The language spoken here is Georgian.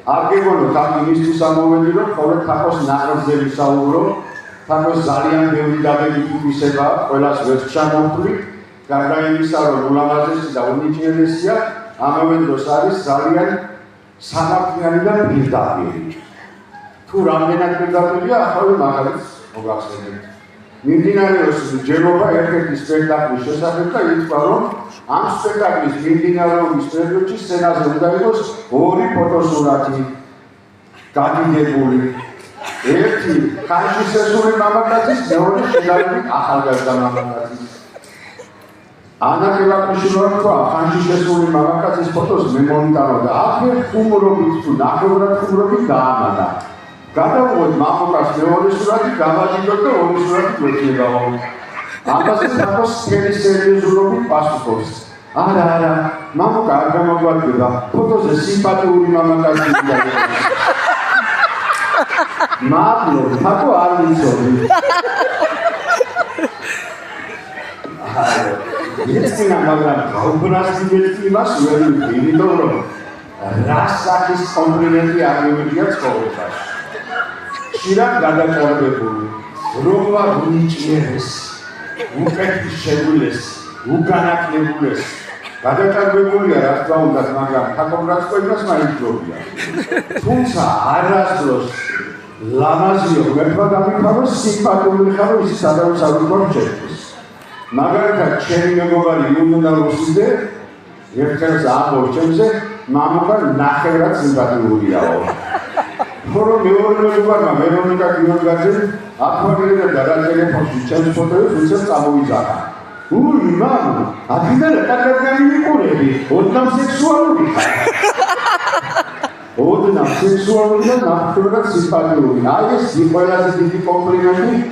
აგებონოთ ამ იმისთვის ამოვედი, რომ ხოლმე თაკოს ნაყრზე ვისაუბრო, თაკოს ძალიან ბევრი დადებითი თვისება, ყველას ვერ ჩამოვთვლით, გარდა იმისა, რომ ულამაზესი და უნიჭიერესია, ამავე დროს არის ძალიან სამართლიანი და პირდაპირი. თუ რამდენად პირდაპირია, ახლა მაგალითს მოგახსენებთ. მიმდინარეობს ჯერობა ერთ-ერთი სპექტაკლის შესახებ და ითქვა, რომ ამ სპექტაკლის მიმდინარეობის პერიოდში სცენაზე უნდა იყოს ორი ფოტოსურათი გადიდებული. ერთი ხანშისესული მამაკაცის, მეორე შედარებით ახალგაზრდა მამაკაცის. ანა კელაპიშვილმა თქვა, ხანშისესული მამაკაცის ფოტოს მე მომიტანო და აქ ხუმრობით თუ ნახევრად ხუმრობით დაამატა. გადავუღოთ მამაკაც მეორე სურათი, გავადიდოთ და ორი სურათი გვექნებაო. ამაზე თაკოს სქელი სერიოზულობით პასუხობს. არა, მამაკა არ გამოგვადგება, ფოტოზე სიმპათიური მამაკაცი დაიწყო. მადლობ, თაკო არ ვიცოდი. ეცინა მაგრამ გაუბრასდებით იმას ვერ ვიტყვი, იმიტომ რომ რა სახის კომპლიმენტი არ მივიღია ცხოვრებაში. ხშირად გადაჭარბებული, რომ ვარ უნიჭიერეს, უკეთის შეგვილეს, უგანაკლებულეს. გადაჭარბებულია რა თქმა უნდა, მაგრამ თაკობრაც ყოველას მაინტერესებია. თუმცა არასდროს ლამაზიო ვერვა დამიფაროს სიმპათიური ხარო ის სადაც არ გვჩერდეს. მაგალითად ჩემი მეგობარი იუნდა რუსიძე ერთ-ერთ ამბობს ჩემზე მამუკა ნახევრად სიმპათიურიაო. ხოლო მეორე მეგობარმა ვერონიკა გიორგაძე აქვაგერდა და რა ტელეფონში ჩემს ფოტოებს უცებ წამოვიძახა. უი მამუ, აქედან აკადემიური მიყურები, ოდნავ სექსუალური ხარ. ოდნავ სექსუალური და ნახევრად სიმპათიური. აი ეს ყველაზე დიდი კომპლიმენტი